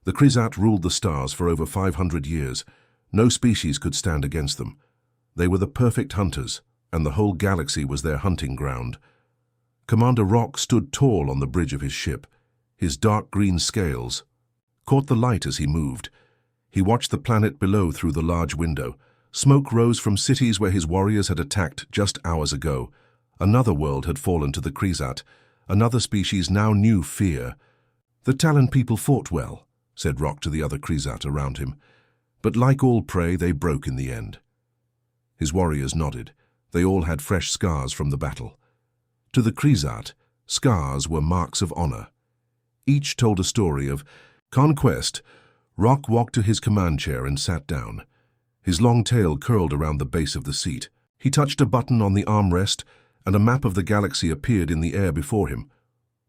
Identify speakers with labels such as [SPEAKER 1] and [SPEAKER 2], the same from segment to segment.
[SPEAKER 1] The Krizat ruled the stars for over 500 years. No species could stand against them. They were the perfect hunters, and the whole galaxy was their hunting ground. Commander Rock stood tall on the bridge of his ship. His dark green scales caught the light as he moved. He watched the planet below through the large window. Smoke rose from cities where his warriors had attacked just hours ago. Another world had fallen to the Krizat. Another species now knew fear. "The Talon people fought well," said Rock to the other Krizat around him. "But like all prey, they broke in the end." His warriors nodded. They all had fresh scars from the battle. To the Krizat, scars were marks of honor. Each told a story of conquest. Rock walked to his command chair and sat down. His long tail curled around the base of the seat. He touched a button on the armrest, and a map of the galaxy appeared in the air before him.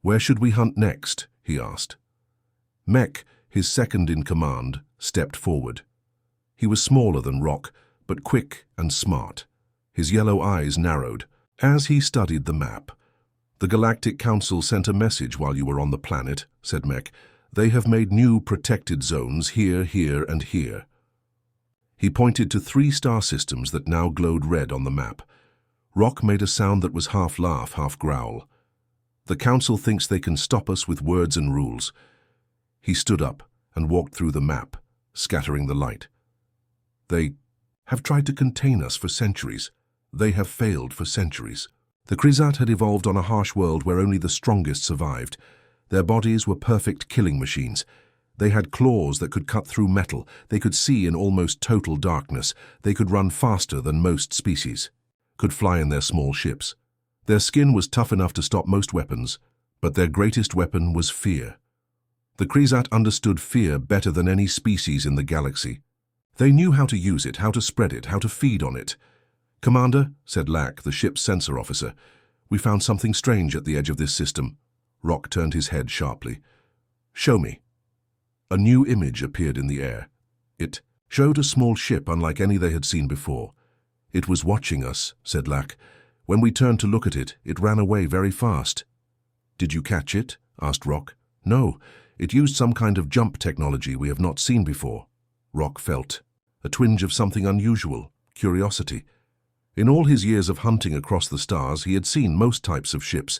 [SPEAKER 1] "Where should we hunt next?" he asked. Mech, his second in command, stepped forward. He was smaller than Rock, but quick and smart. His yellow eyes narrowed as he studied the map. "The Galactic Council sent a message while you were on the planet," said Mech. "They have made new protected zones here, here, and here." He pointed to 3 star systems that now glowed red on the map. Rock made a sound that was half laugh, half growl. "The Council thinks they can stop us with words and rules." He stood up and walked through the map, scattering the light. "They have tried to contain us for centuries. They have failed for centuries." The Krizat had evolved on a harsh world where only the strongest survived. Their bodies were perfect killing machines. They had claws that could cut through metal. They could see in almost total darkness. They could run faster than most species, could fly in their small ships. Their skin was tough enough to stop most weapons, but their greatest weapon was fear. The Krizat understood fear better than any species in the galaxy. They knew how to use it, how to spread it, how to feed on it. "Commander," said Lack, the ship's sensor officer, "we found something strange at the edge of this system." Rock turned his head sharply. "Show me." A new image appeared in the air. It showed a small ship unlike any they had seen before. "It was watching us," said Lack. "When we turned to look at it, it ran away very fast." "Did you catch it?" asked Rock. "No, it used some kind of jump technology we have not seen before." Rock felt a twinge of something unusual, curiosity. In all his years of hunting across the stars, he had seen most types of ships.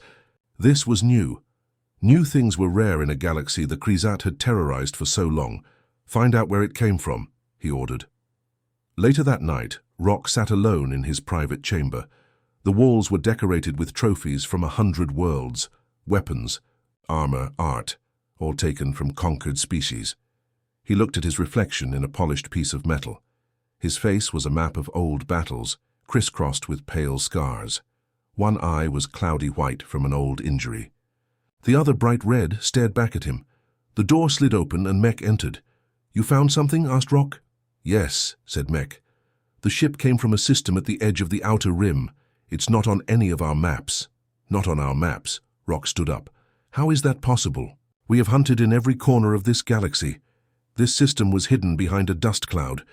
[SPEAKER 1] This was new. New things were rare in a galaxy the Krizat had terrorized for so long. "Find out where it came from," he ordered. Later that night, Rock sat alone in his private chamber. The walls were decorated with trophies from 100 worlds, weapons, armor, art, all taken from conquered species. He looked at his reflection in a polished piece of metal. His face was a map of old battles, crisscrossed with pale scars. One eye was cloudy white from an old injury. The other, bright red, stared back at him. The door slid open and Mech entered. "You found something?" asked Rock. "Yes," said Mech. "The ship came from a system at the edge of the outer rim. It's not on any of our maps." "Not on our maps?" Rock stood up. "How is that possible? We have hunted in every corner of this galaxy. This system was hidden behind a dust cloud.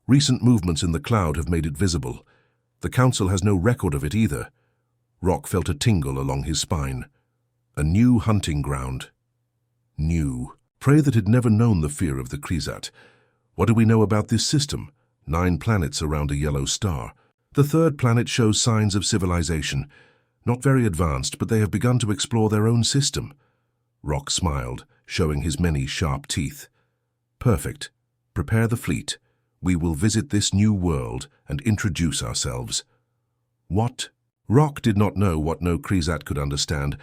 [SPEAKER 1] Recent movements in the cloud have made it visible. The Council has no record of it either." Rock felt a tingle along his spine. A new hunting ground. New. Prey that had never known the fear of the Krizat. What do we know about this system? 9 planets around a yellow star. The 3rd planet shows signs of civilization. Not very advanced, but they have begun to explore their own system. Rock smiled, showing his many sharp teeth. "Perfect. Prepare the fleet. We will visit this new world and introduce ourselves." What Rock did not know, what no Krizat could understand,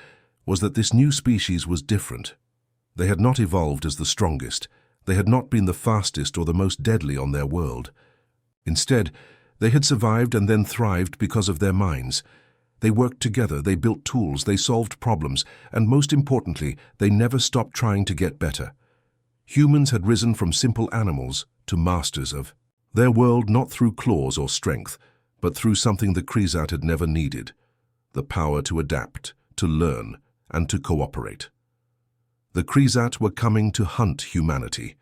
[SPEAKER 1] was that this new species was different. They had not evolved as the strongest. They had not been the fastest or the most deadly on their world. Instead, they had survived and then thrived because of their minds. They worked together, they built tools, they solved problems, and most importantly, they never stopped trying to get better. Humans had risen from simple animals to masters of their world, not through claws or strength, but through something the Krizat had never needed: the power to adapt, to learn, and to cooperate. The Krizat were coming to hunt humanity.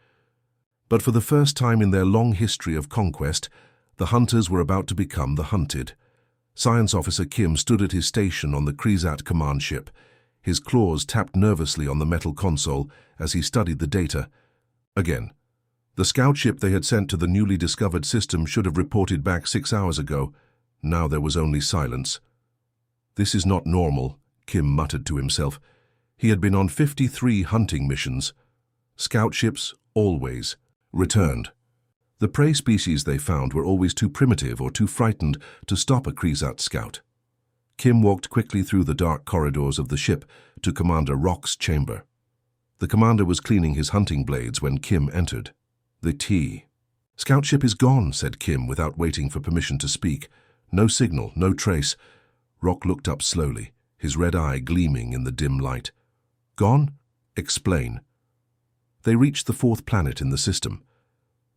[SPEAKER 1] But for the first time in their long history of conquest, the hunters were about to become the hunted. Science Officer Kim stood at his station on the Krizat command ship. His claws tapped nervously on the metal console as he studied the data. Again. The scout ship they had sent to the newly discovered system should have reported back 6 hours ago. Now there was only silence. This is not normal, Kim muttered to himself. He had been on 53 hunting missions. Scout ships, always, returned. The prey species they found were always too primitive or too frightened to stop a Krezat scout. Kim walked quickly through the dark corridors of the ship to Commander Rock's chamber. The commander was cleaning his hunting blades when Kim entered. The tea. "Scout ship is gone," said Kim without waiting for permission to speak. No signal, no trace. Rock looked up slowly, his red eye gleaming in the dim light. "Gone? Explain." They reached the 4th planet in the system.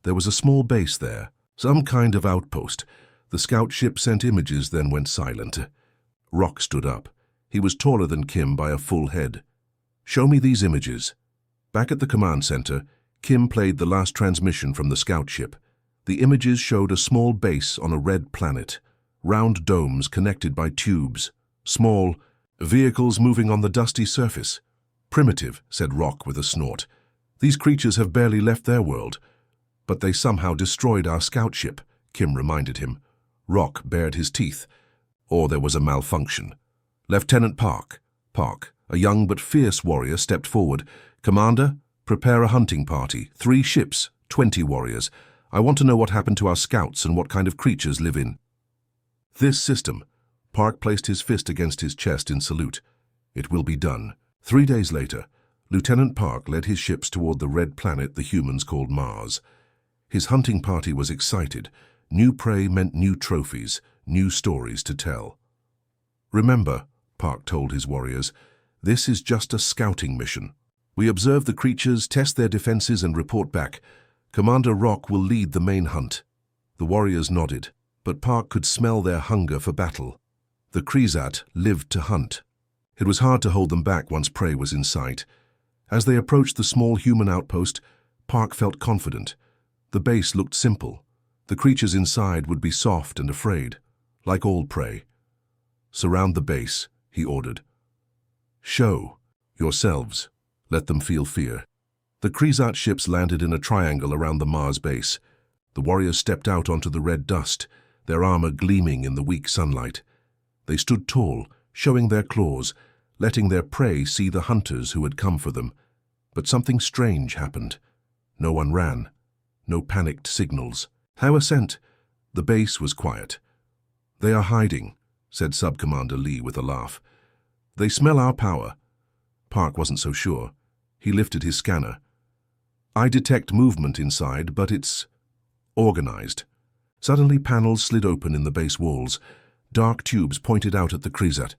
[SPEAKER 1] There was a small base there, some kind of outpost. The scout ship sent images, then went silent. Rock stood up. He was taller than Kim by a full head. "Show me these images." Back at the command center, Kim played the last transmission from the scout ship. The images showed a small base on a red planet, round domes connected by tubes, small vehicles moving on the dusty surface. "Primitive," said Rock with a snort. "These creatures have barely left their world." "But they somehow destroyed our scout ship," Kim reminded him. Rock bared his teeth. "Or there was a malfunction." "Lieutenant Park." Park, a young but fierce warrior, stepped forward. "Commander, prepare a hunting party. 3 ships, 20 warriors. I want to know what happened to our scouts and what kind of creatures live in this system." Park placed his fist against his chest in salute. "It will be done." 3 days later, Lieutenant Park led his ships toward the red planet the humans called Mars. His hunting party was excited. New prey meant new trophies, new stories to tell. "Remember," Park told his warriors, "this is just a scouting mission. We observe the creatures, test their defenses, and report back. Commander Rock will lead the main hunt." The warriors nodded, but Park could smell their hunger for battle. The Krezat lived to hunt. It was hard to hold them back once prey was in sight. As they approached the small human outpost, Park felt confident. The base looked simple. The creatures inside would be soft and afraid, like all prey. "Surround the base," he ordered. "Show yourselves. Let them feel fear." The Krezat ships landed in a triangle around the Mars base. The warriors stepped out onto the red dust, their armor gleaming in the weak sunlight. They stood tall, showing their claws, letting their prey see the hunters who had come for them. But something strange happened. No one ran. No panicked signals. "How ascent?" The base was quiet. "They are hiding," said Sub-Commander Lee with a laugh. "They smell our power." Park wasn't so sure. He lifted his scanner. "I detect movement inside, but it's organized." Suddenly panels slid open in the base walls. Dark tubes pointed out at the Krezat.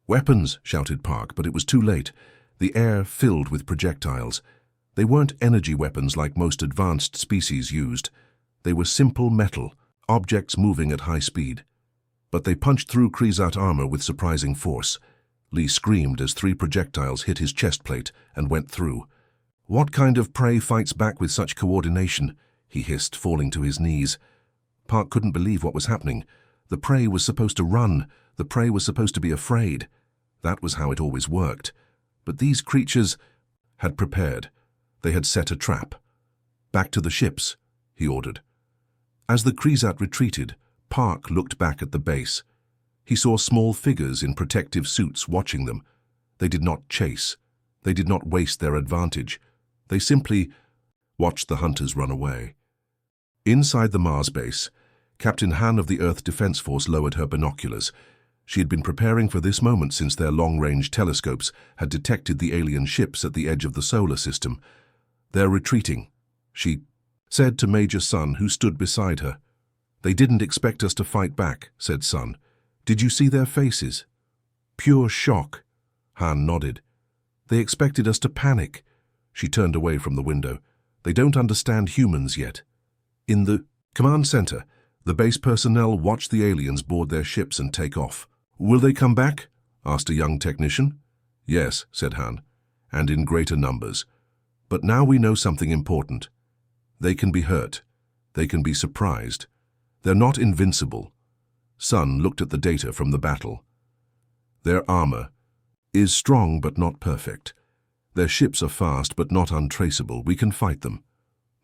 [SPEAKER 1] "Weapons!" shouted Park, but it was too late. The air filled with projectiles. They weren't energy weapons like most advanced species used. They were simple metal, objects moving at high speed. But they punched through Krezat armor with surprising force. Lee screamed as 3 projectiles hit his chest plate and went through. "What kind of prey fights back with such coordination?" he hissed, falling to his knees. Park couldn't believe what was happening. The prey was supposed to run. The prey was supposed to be afraid. That was how it always worked. But these creatures had prepared. They had set a trap. "Back to the ships," he ordered. As the Krezat retreated, Park looked back at the base. He saw small figures in protective suits watching them. They did not chase. They did not waste their advantage. They simply watched the hunters run away. Inside the Mars base, Captain Han of the Earth Defense Force lowered her binoculars. She had been preparing for this moment since their long-range telescopes had detected the alien ships at the edge of the solar system. "They're retreating," she said to Major Sun, who stood beside her. "They didn't expect us to fight back," said Sun. "Did you see their faces?" "Pure shock." Han nodded. "They expected us to panic." She turned away from the window. "They don't understand humans yet." In the command center, the base personnel watched the aliens board their ships and take off. "Will they come back?" asked a young technician. "Yes," said Han, "and in greater numbers. But now we know something important. They can be hurt. They can be surprised. They're not invincible." Sun looked at the data from the battle. "Their armor is strong but not perfect. Their ships are fast but not untraceable. We can fight them.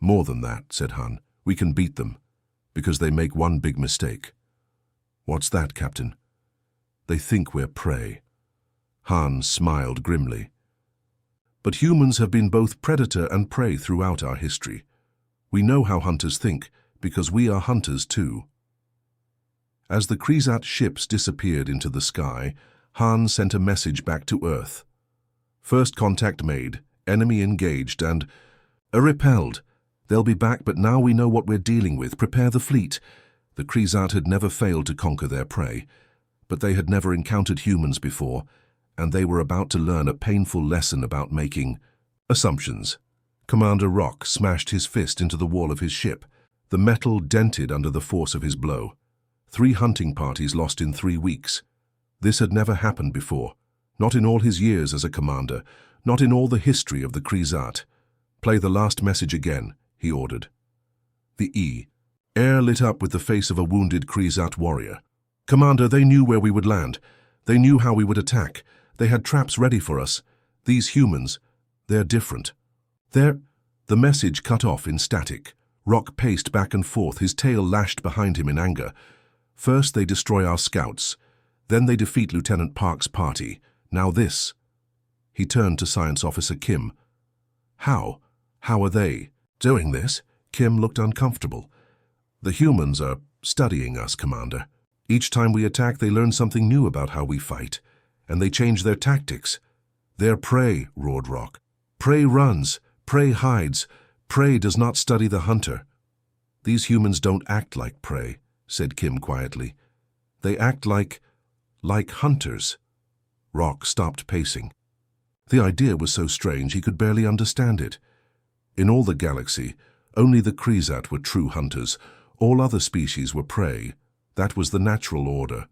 [SPEAKER 1] More than that, said Han. We can beat them, because they make one big mistake. What's that, Captain? They think we're prey. Han smiled grimly. But humans have been both predator and prey throughout our history. We know how hunters think, because we are hunters too. As the Krizat ships disappeared into the sky, Han sent a message back to Earth. First contact made, enemy engaged, and repelled. They'll be back, but now we know what we're dealing with. Prepare the fleet. The Krizat had never failed to conquer their prey, but they had never encountered humans before, and they were about to learn a painful lesson about making assumptions. Commander Rock smashed his fist into the wall of his ship. The metal dented under the force of his blow. 3 hunting parties lost in 3 weeks. This had never happened before, not in all his years as a commander, not in all the history of the Krizat. Play the last message again, he ordered. The air lit up with the face of a wounded Krizat warrior. Commander, they knew where we would land. They knew how we would attack. They had traps ready for us. These humans, they're different. The message cut off in static. Rock paced back and forth, his tail lashed behind him in anger. First they destroy our scouts. Then they defeat Lieutenant Park's party. Now this. He turned to Science Officer Kim. How are they doing this? Kim looked uncomfortable. The humans are studying us, Commander. Each time we attack, they learn something new about how we fight, and they change their tactics. They're prey, roared Rock. Prey runs, prey hides, prey does not study the hunter. These humans don't act like prey, said Kim quietly. They act like hunters. Rock stopped pacing. The idea was so strange he could barely understand it. In all the galaxy, only the Krizat were true hunters. All other species were prey. That was the natural order.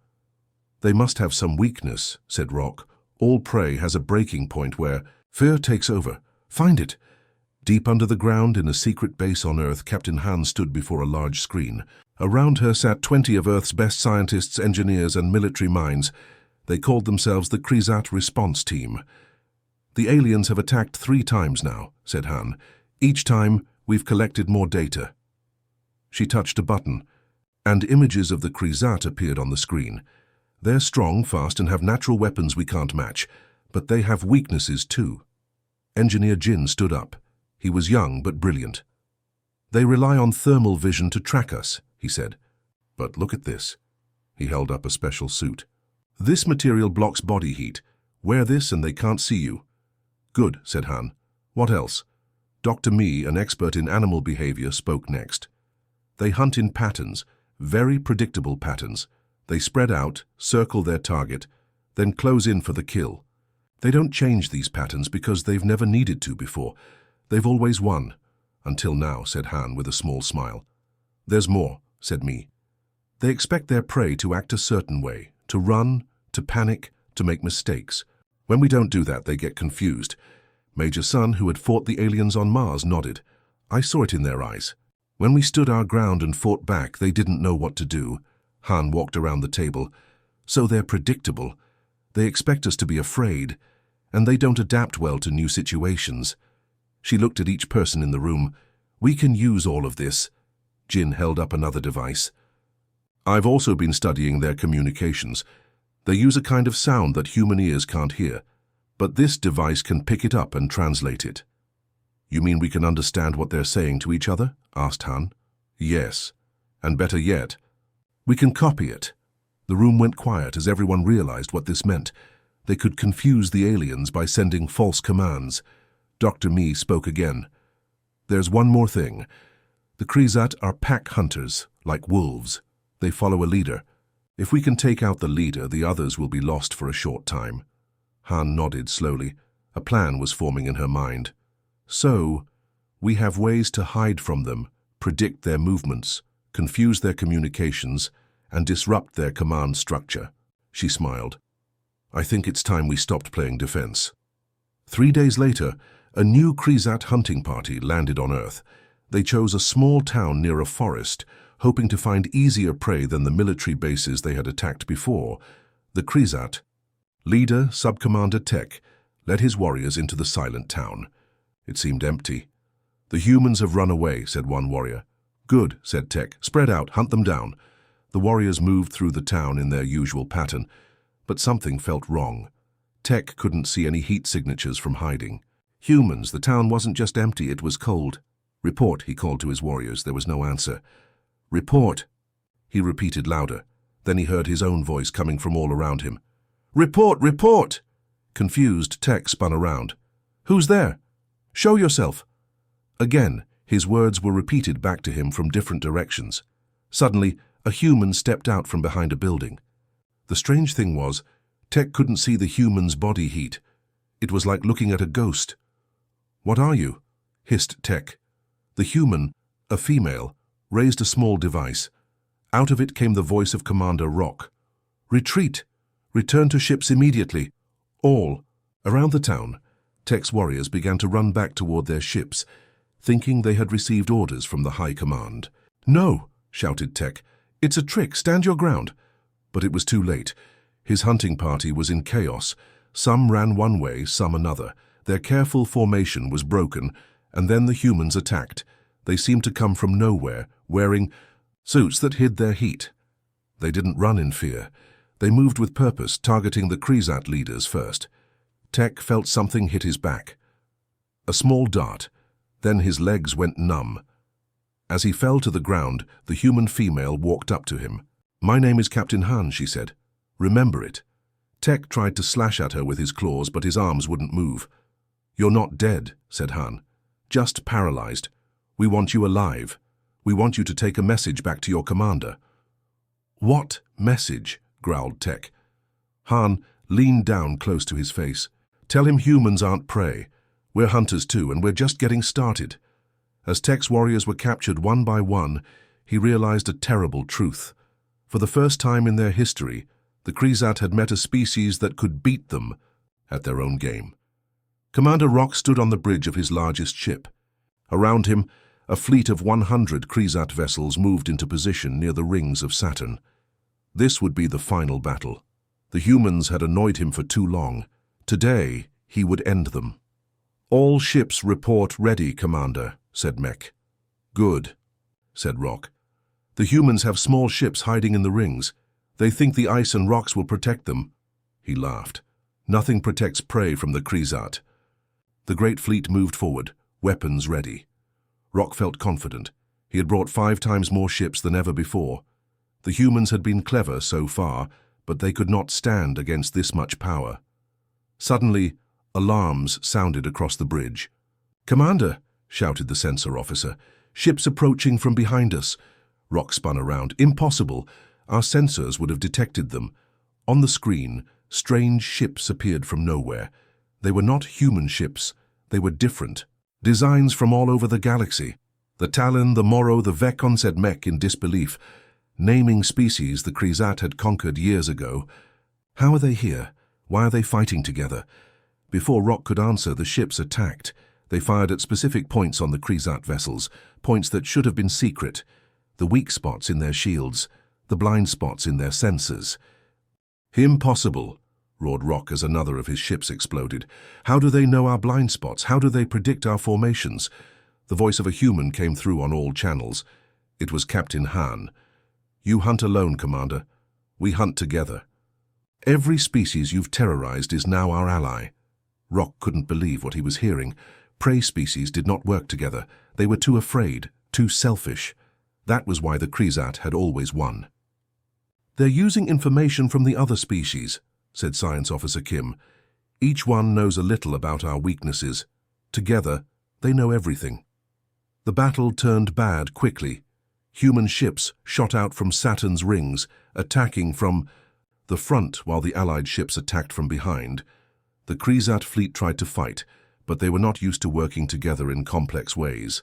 [SPEAKER 1] They must have some weakness, said Rock. All prey has a breaking point where fear takes over. Find it. Deep under the ground in a secret base on Earth, Captain Han stood before a large screen. Around her sat 20 of Earth's best scientists, engineers, and military minds. They called themselves the Krizat Response Team. The aliens have attacked 3 times now, said Han. Each time, we've collected more data. She touched a button, and images of the Krizat appeared on the screen. They're strong, fast, and have natural weapons we can't match, but they have weaknesses too. Engineer Jin stood up. He was young but brilliant. They rely on thermal vision to track us, he said. But look at this. He held up a special suit. This material blocks body heat. Wear this and they can't see you. Good, said Han. What else? Dr. Mi, an expert in animal behavior, spoke next. They hunt in patterns, very predictable patterns. They spread out, circle their target, then close in for the kill. They don't change these patterns because they've never needed to before. They've always won. Until now, said Han with a small smile. There's more, said Mi. They expect their prey to act a certain way, to run, to panic, to make mistakes. When we don't do that, they get confused. Major Sun, who had fought the aliens on Mars, nodded. I saw it in their eyes. When we stood our ground and fought back, they didn't know what to do. Han walked around the table. So they're predictable. They expect us to be afraid, and they don't adapt well to new situations. She looked at each person in the room. We can use all of this. Jin held up another device. I've also been studying their communications. They use a kind of sound that human ears can't hear, but this device can pick it up and translate it. You mean we can understand what they're saying to each other? Asked Han. Yes, and better yet, we can copy it. The room went quiet as everyone realized what this meant. They could confuse the aliens by sending false commands. Dr. Mi spoke again. There's one more thing. The Krizat are pack hunters, like wolves. They follow a leader. If we can take out the leader, the others will be lost for a short time. Han nodded slowly. A plan was forming in her mind. So, we have ways to hide from them, predict their movements, confuse their communications, and disrupt their command structure. She smiled. I think it's time we stopped playing defense. 3 days later, a new Krizat hunting party landed on Earth. They chose a small town near a forest, hoping to find easier prey than the military bases they had attacked before. The Krizat, leader Subcommander Tech, led his warriors into the silent town. It seemed empty. "The humans have run away," said one warrior. "Good," said Tech. "Spread out, hunt them down." The warriors moved through the town in their usual pattern, but something felt wrong. Tech couldn't see any heat signatures from hiding. "Humans, the town wasn't just empty, it was cold." "Report," he called to his warriors. There was no answer. "Report," he repeated louder. Then he heard his own voice coming from all around him. "Report! Report!" Confused, Tech spun around. "Who's there? Show yourself!" Again, his words were repeated back to him from different directions. Suddenly, a human stepped out from behind a building. The strange thing was, Tech couldn't see the human's body heat. It was like looking at a ghost. "What are you?" hissed Tech. The human, a female, raised a small device. Out of it came the voice of Commander Rock. "Retreat! Return to ships immediately! All!" Around the town, Tech's warriors began to run back toward their ships, thinking they had received orders from the High Command. "No!" shouted Tech. "It's a trick! Stand your ground!" But it was too late. His hunting party was in chaos. Some ran one way, some another. Their careful formation was broken, and then the humans attacked. They seemed to come from nowhere, wearing suits that hid their heat. They didn't run in fear. They moved with purpose, targeting the Krizat leaders first. Tech felt something hit his back. A small dart. Then his legs went numb. As he fell to the ground, the human female walked up to him. "My name is Captain Han," she said. "Remember it." Tech tried to slash at her with his claws, but his arms wouldn't move. "You're not dead," said Han. "Just paralyzed. We want you alive. We want you to take a message back to your commander." "What message?" growled Tech. Han leaned down close to his face. "Tell him humans aren't prey. We're hunters too, and we're just getting started." As Tech's warriors were captured one by one, he realized a terrible truth. For the first time in their history, the Krizat had met a species that could beat them at their own game. Commander Rock stood on the bridge of his largest ship. Around him, a fleet of 100 Krizat vessels moved into position near the rings of Saturn. This would be the final battle. The humans had annoyed him for too long. Today, he would end them. "All ships report ready, Commander," said Mech. "Good," said Rock. "The humans have small ships hiding in the rings. They think the ice and rocks will protect them." He laughed. "Nothing protects prey from the Krizat." The great fleet moved forward, weapons ready. Rock felt confident. He had brought 5 times more ships than ever before. The humans had been clever so far, but they could not stand against this much power. Suddenly, alarms sounded across the bridge. "Commander!" shouted the sensor officer. "Ships approaching from behind us." Rock spun around. "Impossible! Our sensors would have detected them." On the screen, strange ships appeared from nowhere. They were not human ships. They were different. Designs from all over the galaxy. "The Talon, the Moro, the Vekon," said Mech in disbelief, naming species the Krizat had conquered years ago. "How are they here? Why are they fighting together?" Before Rock could answer, the ships attacked. They fired at specific points on the Krizat vessels, points that should have been secret. The weak spots in their shields, the blind spots in their sensors. "Impossible," roared Rock as another of his ships exploded. "How do they know our blind spots? How do they predict our formations?" The voice of a human came through on all channels. It was Captain Han. "You hunt alone, Commander. We hunt together. Every species you've terrorized is now our ally." Rock couldn't believe what he was hearing. Prey species did not work together. They were too afraid, too selfish. That was why the Krizat had always won. "They're using information from the other species," said Science Officer Kim. "Each one knows a little about our weaknesses. Together, they know everything." The battle turned bad quickly. Human ships shot out from Saturn's rings, attacking from the front while the Allied ships attacked from behind. The Krizat fleet tried to fight, but they were not used to working together in complex ways.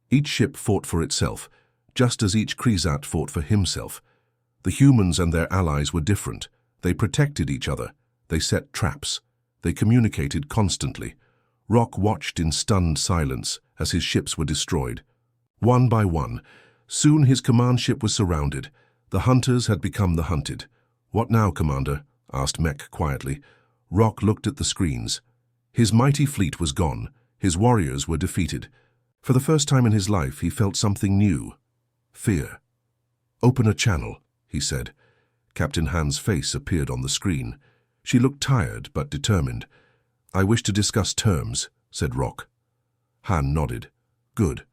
[SPEAKER 1] Each ship fought for itself, just as each Krizat fought for himself. The humans and their allies were different. They protected each other. They set traps. They communicated constantly. Rock watched in stunned silence as his ships were destroyed. One by one, soon his command ship was surrounded. The hunters had become the hunted. "What now, Commander?" asked Mech quietly. Rock looked at the screens. His mighty fleet was gone. His warriors were defeated. For the first time in his life, he felt something new. Fear. "Open a channel," he said. Captain Han's face appeared on the screen. She looked tired but determined. "I wish to discuss terms," said Rock. Han nodded. "Good.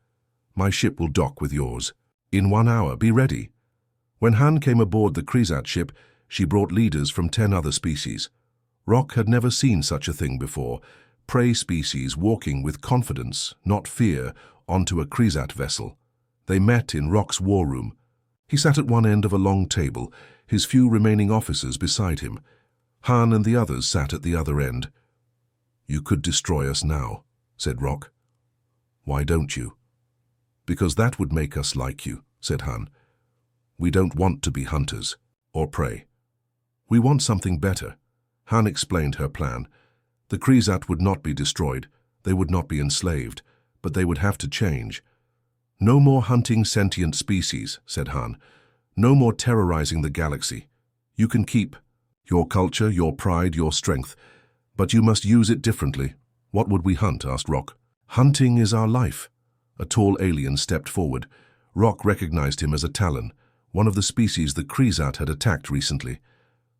[SPEAKER 1] My ship will dock with yours. In 1 hour, be ready." When Han came aboard the Krizat ship, she brought leaders from 10 other species. Rock had never seen such a thing before. Prey species walking with confidence, not fear, onto a Krizat vessel. They met in Rock's war room. He sat at one end of a long table, his few remaining officers beside him. Han and the others sat at the other end. "You could destroy us now," said Rock. "Why don't you?" "Because that would make us like you," said Han. "We don't want to be hunters or prey. We want something better." Han explained her plan. The Krizat would not be destroyed, they would not be enslaved, but they would have to change. "No more hunting sentient species," said Han. "No more terrorizing the galaxy. You can keep your culture, your pride, your strength, but you must use it differently." "What would we hunt?" asked Rock. "Hunting is our life." A tall alien stepped forward. Rock recognized him as a Talon, one of the species the Krizat had attacked recently.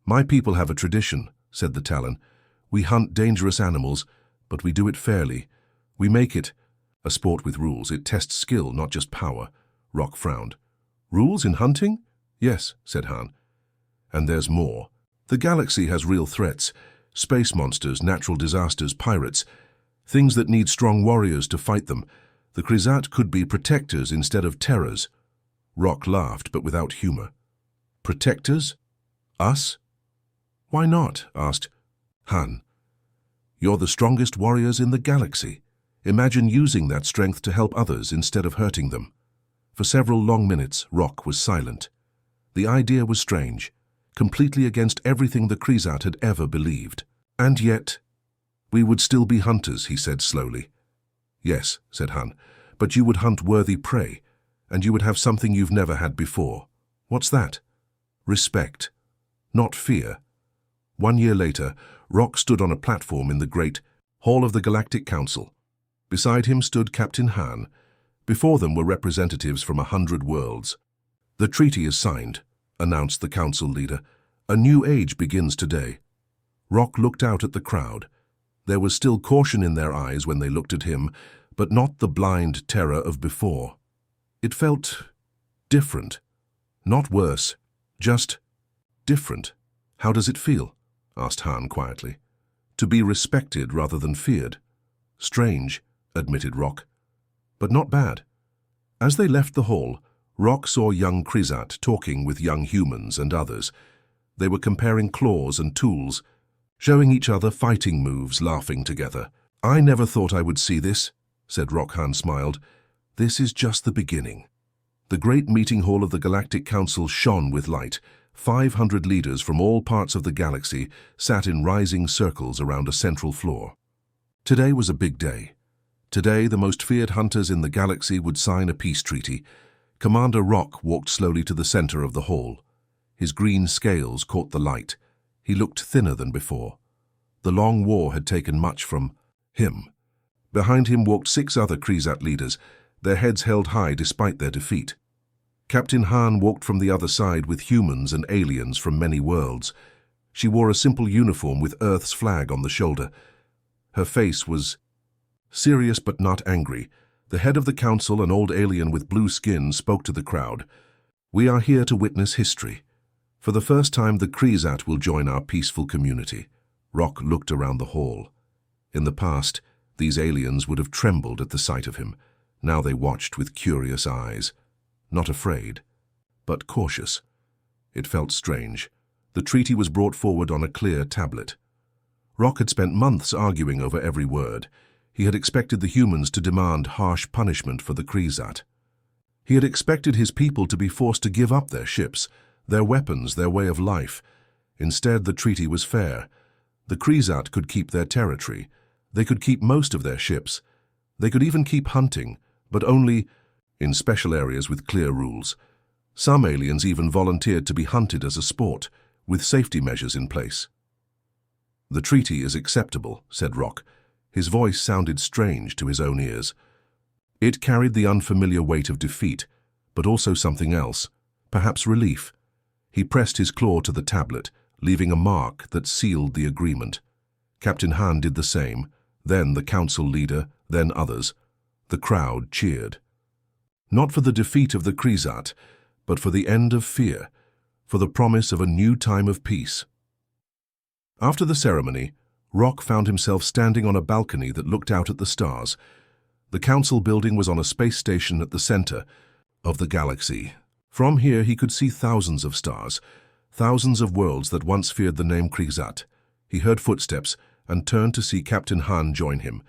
[SPEAKER 1] "My people have a tradition," said the Talon. "We hunt dangerous animals, but we do it fairly. We make it a sport with rules. It tests skill, not just power." Rock frowned. "Rules in hunting?" "Yes," said Han. "And there's more. The galaxy has real threats. Space monsters, natural disasters, pirates. Things that need strong warriors to fight them. The Krizat could be protectors instead of terrors." Rock laughed, but without humor. "Protectors? Us?" "Why not?" asked Han. "You're the strongest warriors in the galaxy. Imagine using that strength to help others instead of hurting them." For several long minutes, Rock was silent. The idea was strange, completely against everything the Krizat had ever believed. "And yet, we would still be hunters," he said slowly. "Yes," said Han, "but you would hunt worthy prey, and you would have something you've never had before." "What's that?" "Respect, not fear." 1 year later, Rock stood on a platform in the great Hall of the Galactic Council. Beside him stood Captain Han. Before them were representatives from 100 worlds. "The treaty is signed," announced the council leader. "A new age begins today." Rock looked out at the crowd. There was still caution in their eyes when they looked at him, but not the blind terror of before. It felt different. Not worse, just different. "How does it feel?" asked Han quietly. "To be respected rather than feared." "Strange," admitted Rock, "but not bad." As they left the hall, Rock saw young Krizat talking with young humans and others. They were comparing claws and tools, showing each other fighting moves, laughing together. "I never thought I would see this," said Rock. Han smiled. "This is just the beginning." The great meeting hall of the Galactic Council shone with light. 500 leaders from all parts of the galaxy sat in rising circles around a central floor. Today was a big day. Today, the most feared hunters in the galaxy would sign a peace treaty. Commander Rock walked slowly to the center of the hall. His green scales caught the light. He looked thinner than before. The long war had taken much from him. Behind him walked 6 other Krizat leaders, their heads held high despite their defeat. Captain Han walked from the other side with humans and aliens from many worlds. She wore a simple uniform with Earth's flag on the shoulder. Her face was serious but not angry. The head of the council, an old alien with blue skin, spoke to the crowd. "We are here to witness history. For the first time, the Krizat will join our peaceful community." Rock looked around the hall. In the past, these aliens would have trembled at the sight of him. Now they watched with curious eyes. Not afraid, but cautious. It felt strange. The treaty was brought forward on a clear tablet. Rock had spent months arguing over every word. He had expected the humans to demand harsh punishment for the Krizat. He had expected his people to be forced to give up their ships, their weapons, their way of life. Instead, the treaty was fair. The Krizat could keep their territory. They could keep most of their ships. They could even keep hunting, but only in special areas with clear rules. Some aliens even volunteered to be hunted as a sport, with safety measures in place. "The treaty is acceptable," said Rock. His voice sounded strange to his own ears. It carried the unfamiliar weight of defeat, but also something else, perhaps relief. He pressed his claw to the tablet, leaving a mark that sealed the agreement. Captain Han did the same, then the council leader, then others. The crowd cheered. Not for the defeat of the Krizat, but for the end of fear, for the promise of a new time of peace. After the ceremony, Rock found himself standing on a balcony that looked out at the stars. The council building was on a space station at the center of the galaxy. From here he could see thousands of stars, thousands of worlds that once feared the name Krizat. He heard footsteps and turned to see Captain Han join him.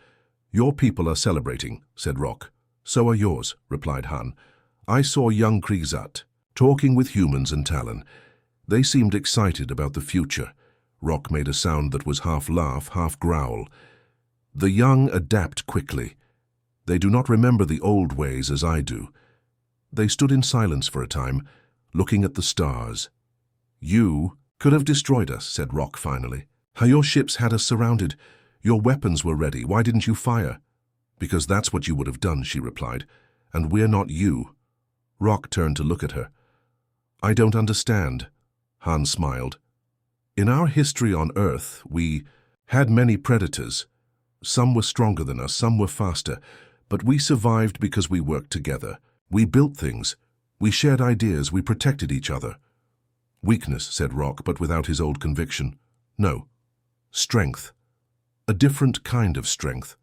[SPEAKER 1] "Your people are celebrating," said Rock. "So are yours," replied Han. "I saw young Krizat talking with humans and Talon. They seemed excited about the future." Rock made a sound that was half laugh, half growl. "The young adapt quickly. They do not remember the old ways as I do." They stood in silence for a time, looking at the stars. "You could have destroyed us," said Rock finally. "Your ships had us surrounded. Your weapons were ready. Why didn't you fire?" "Because that's what you would have done," she replied. "And we're not you." Rock turned to look at her. "I don't understand." Han smiled. "In our history on Earth, we had many predators. Some were stronger than us, some were faster, but we survived because we worked together. We built things. We shared ideas. We protected each other." "Weakness," said Rock, but without his old conviction. "No. Strength. A different kind of strength."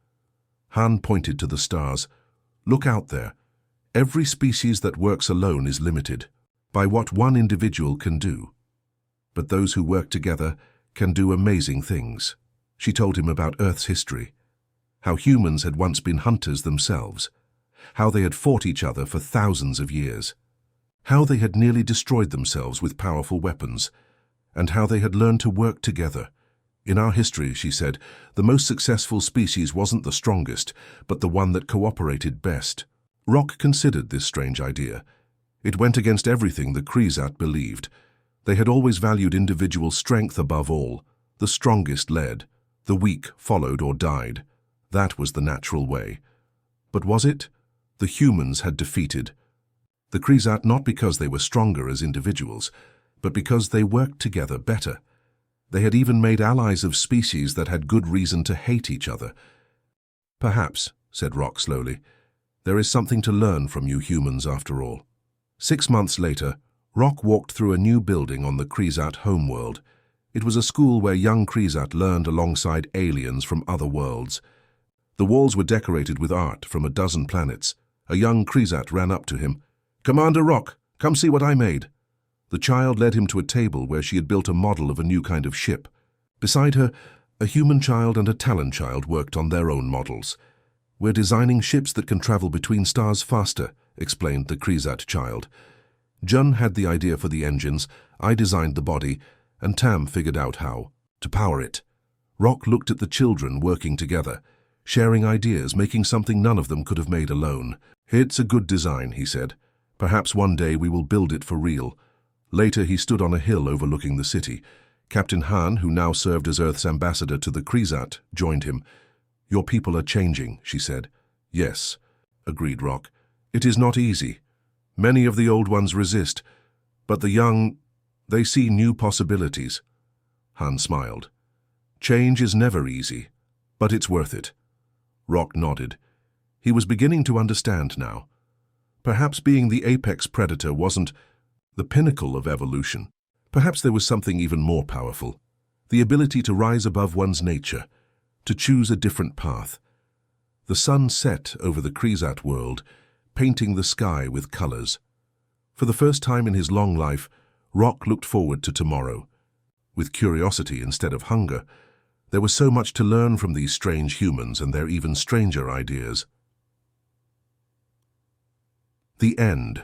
[SPEAKER 1] Han pointed to the stars. "Look out there. Every species that works alone is limited by what one individual can do. But those who work together can do amazing things." She told him about Earth's history, how humans had once been hunters themselves, how they had fought each other for thousands of years, how they had nearly destroyed themselves with powerful weapons, and how they had learned to work together. "In our history," she said, "the most successful species wasn't the strongest, but the one that cooperated best." Rock considered this strange idea. It went against everything the Krizat believed. They had always valued individual strength above all. The strongest led. The weak followed or died. That was the natural way. But was it? The humans had defeated the Krizat not because they were stronger as individuals, but because they worked together better. They had even made allies of species that had good reason to hate each other. "Perhaps," said Rock slowly, "there is something to learn from you humans after all." 6 months later, Rock walked through a new building on the Krizat homeworld. It was a school where young Krizat learned alongside aliens from other worlds. The walls were decorated with art from a dozen planets. A young Krizat ran up to him. "Commander Rock, come see what I made." The child led him to a table where she had built a model of a new kind of ship. Beside her, a human child and a Talon child worked on their own models. "We're designing ships that can travel between stars faster," explained the Krizat child. "Jun had the idea for the engines, I designed the body, and Tam figured out how to power it." Rock looked at the children working together, sharing ideas, making something none of them could have made alone. "It's a good design," he said. "Perhaps one day we will build it for real." Later he stood on a hill overlooking the city. Captain Han, who now served as Earth's ambassador to the Krizat, joined him. "Your people are changing," she said. "Yes," agreed Rock. "It is not easy. Many of the old ones resist, but the young, they see new possibilities." Han smiled. "Change is never easy, but it's worth it." Rock nodded. He was beginning to understand now. Perhaps being the apex predator wasn't the pinnacle of evolution. Perhaps there was something even more powerful. The ability to rise above one's nature, to choose a different path. The sun set over the Krizat world, painting the sky with colors. For the first time in his long life, Rock looked forward to tomorrow. With curiosity instead of hunger, there was so much to learn from these strange humans and their even stranger ideas. The end.